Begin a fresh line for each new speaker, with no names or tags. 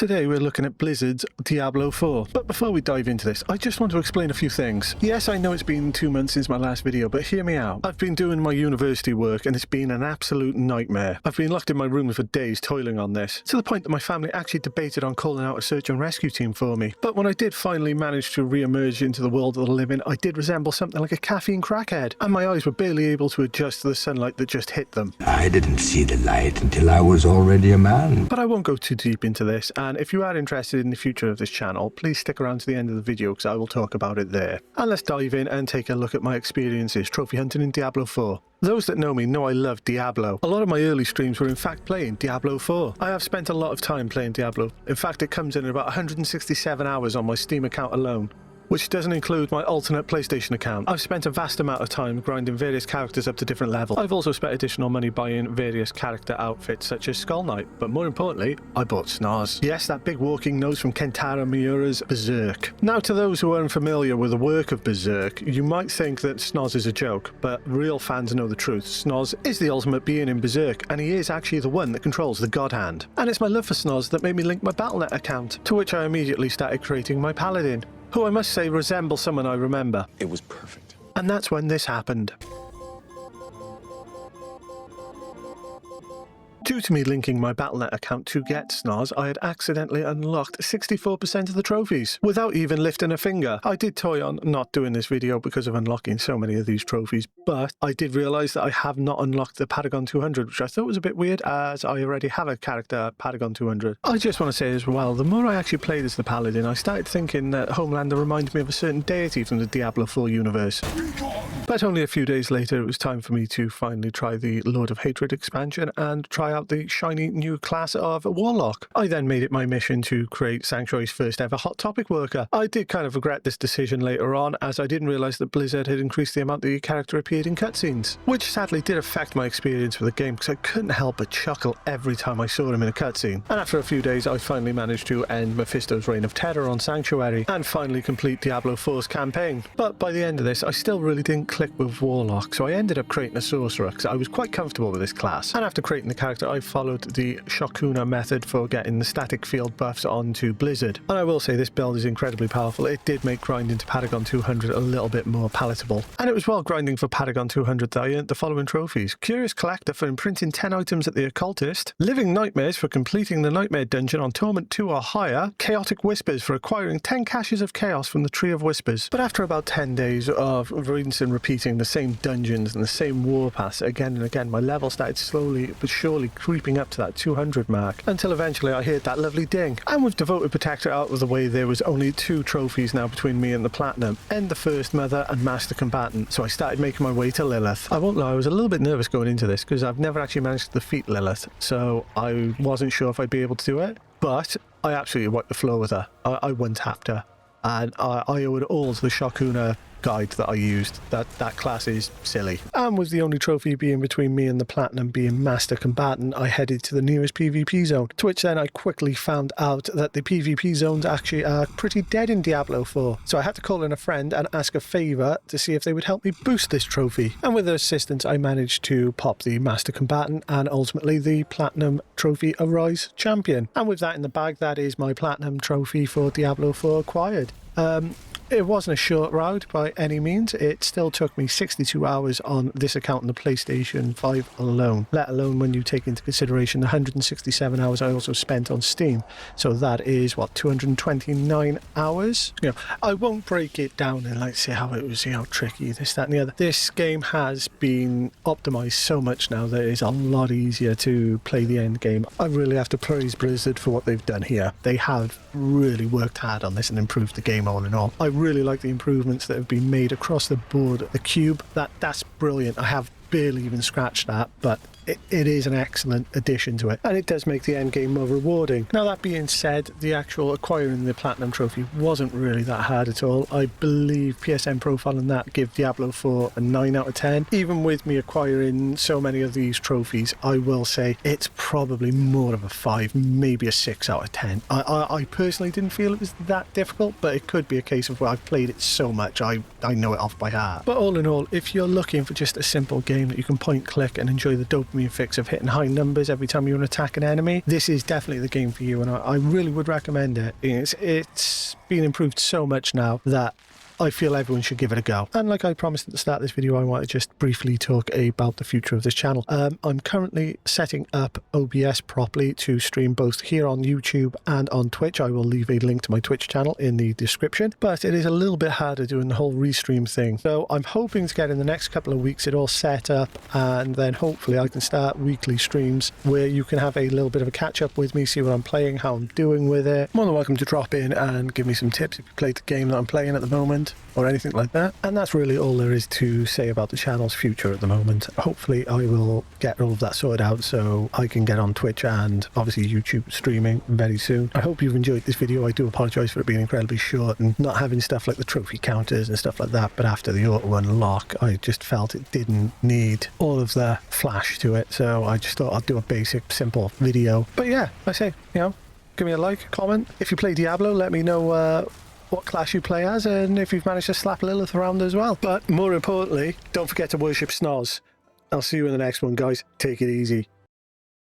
Today we're looking at Blizzard's Diablo 4. But before we dive into this, I just want to explain a few things. Yes, I know it's been 2 months since my last video, but hear me out. I've been doing my university work and it's been an absolute nightmare. I've been locked in my room for days toiling on this, to the point that my family actually debated on calling out a search and rescue team for me. But when I did finally manage to re-emerge into the world of the living, I did resemble something like a caffeine crackhead, and my eyes were barely able to adjust to the sunlight that just hit them.
I didn't see the light until I was already a man.
But I won't go too deep into this, and if you are interested in the future of this channel, please stick around to the end of the video because I will talk about it there. And let's dive in and take a look at my experiences trophy hunting in Diablo 4. Those that know me know I love Diablo. A lot of my early streams were in fact playing Diablo 4. I have spent a lot of time playing Diablo. In fact, it comes in at about 167 hours on my Steam account alone, which doesn't include my alternate PlayStation account. I've spent a vast amount of time grinding various characters up to different levels. I've also spent additional money buying various character outfits such as Skull Knight, but more importantly, I bought Schnoz. Yes, that big walking nose from Kentaro Miura's Berserk. Now, to those who are unfamiliar with the work of Berserk, you might think that Schnoz is a joke, but real fans know the truth. Schnoz is the ultimate being in Berserk, and he is actually the one that controls the God Hand. And it's my love for Schnoz that made me link my Battle.net account, to which I immediately started creating my Paladin, who I must say resembles someone I remember.
It was perfect.
And that's when this happened. Due to me linking my Battle.net account to get Schnoz, I had accidentally unlocked 64% of the trophies, without even lifting a finger. I did toy on not doing this video because of unlocking so many of these trophies, but I did realise that I have not unlocked the Paragon 200, which I thought was a bit weird, as I already have a character, Paragon 200. I just want to say as well, the more I actually played as the Paladin, I started thinking that Homelander reminds me of a certain deity from the Diablo 4 universe. But only a few days later, it was time for me to finally try the Lord of Hatred expansion and try out the shiny new class of Warlock. I then made it my mission to create Sanctuary's first ever Hot Topic worker. I did kind of regret this decision later on, as I didn't realise that Blizzard had increased the amount the character appeared in cutscenes, which sadly did affect my experience with the game because I couldn't help but chuckle every time I saw him in a cutscene. And after a few days, I finally managed to end Mephisto's reign of terror on Sanctuary and finally complete Diablo 4's campaign. But by the end of this, I still really didn't click with Warlock, so I ended up creating a sorcerer because I was quite comfortable with this class. And after creating the character, I followed the Shokuna method for getting the static field buffs onto Blizzard. And I will say this build is incredibly powerful. It did make grinding to Paragon 200 a little bit more palatable. And it was while grinding for Paragon 200 that I earned the following trophies: Curious Collector for imprinting 10 items at the Occultist, Living Nightmares for completing the Nightmare Dungeon on Torment 2 or higher, Chaotic Whispers for acquiring 10 caches of Chaos from the Tree of Whispers. But after about 10 days of rinsing and repeating the same dungeons and the same warpaths again and again, my level started slowly but surely creeping up to that 200 mark, until eventually I heard that lovely ding. And with Devoted Protector out of the way, there was only 2 trophies now between me and the Platinum: End the First Mother and Master Combatant. So I started making my way to Lilith. I won't lie, I was a little bit nervous going into this because I've never actually managed to defeat Lilith, so I wasn't sure if I'd be able to do it, but I absolutely wiped the floor with her. I one-tapped her, and I owe it all to the Shokuna guide that I used. That class is silly. And with the only trophy being between me and the Platinum being Master Combatant, I headed to the nearest PvP zone, to which then I quickly found out that the PvP zones actually are pretty dead in Diablo 4. So I had to call in a friend and ask a favour to see if they would help me boost this trophy. And with their assistance, I managed to pop the Master Combatant and ultimately the Platinum Trophy Arise Champion. And with that in the bag, that is my Platinum Trophy for Diablo 4 acquired. It wasn't a short ride by any means. It still took me 62 hours on this account on the PlayStation 5 alone, let alone when you take into consideration the 167 hours I also spent on Steam. So that is, what, 229 hours? You know, I won't break it down and like say how it was, you know, tricky, this, that and the other. This game has been optimized so much now that it is a lot easier to play the end game. I really have to praise Blizzard for what they've done here. They have really worked hard on this and improved the game all in all. I really like the improvements that have been made across the board. The cube, that's brilliant. I have barely even scratched that, but it is an excellent addition to it, and it does make the end game more rewarding. Now, that being said, the actual acquiring the Platinum Trophy wasn't really that hard at all. I believe PSN Profile and that give Diablo 4 a 9 out of 10. Even with me acquiring so many of these trophies, I will say it's probably more of a 5, maybe a 6 out of 10. I personally didn't feel it was that difficult, but it could be a case of where I've played it so much I know it off by heart. But all in all, if you're looking for just a simple game game that you can point, click, and enjoy the dopamine fix of hitting high numbers every time you attack an enemy, this is definitely the game for you, and I really would recommend it. It's been improved so much now that I feel everyone should give it a go. And like I promised at the start of this video, I want to just briefly talk about the future of this channel. I'm currently setting up OBS properly to stream both here on YouTube and on Twitch. I will leave a link to my Twitch channel in the description, but it is a little bit harder doing the whole restream thing. So I'm hoping to get in the next couple of weeks it all set up, and then hopefully I can start weekly streams where you can have a little bit of a catch up with me, see what I'm playing, how I'm doing with it. More than welcome to drop in and give me some tips if you played the game that I'm playing at the moment, or anything like that. And that's really all there is to say about the channel's future at the moment. Hopefully I will get all of that sorted out so I can get on Twitch and obviously YouTube streaming very soon. I hope you've enjoyed this video. I do apologise for it being incredibly short and not having stuff like the trophy counters and stuff like that, but after the auto unlock I just felt it didn't need all of the flash to it, so I just thought I'd do a basic simple video. But yeah, I say, you know, give me a like, comment. If you play Diablo, let me know what class you play as, and if you've managed to slap Lilith around as well. But more importantly, don't forget to worship Schnoz. I'll see you in the next one, guys. Take it easy.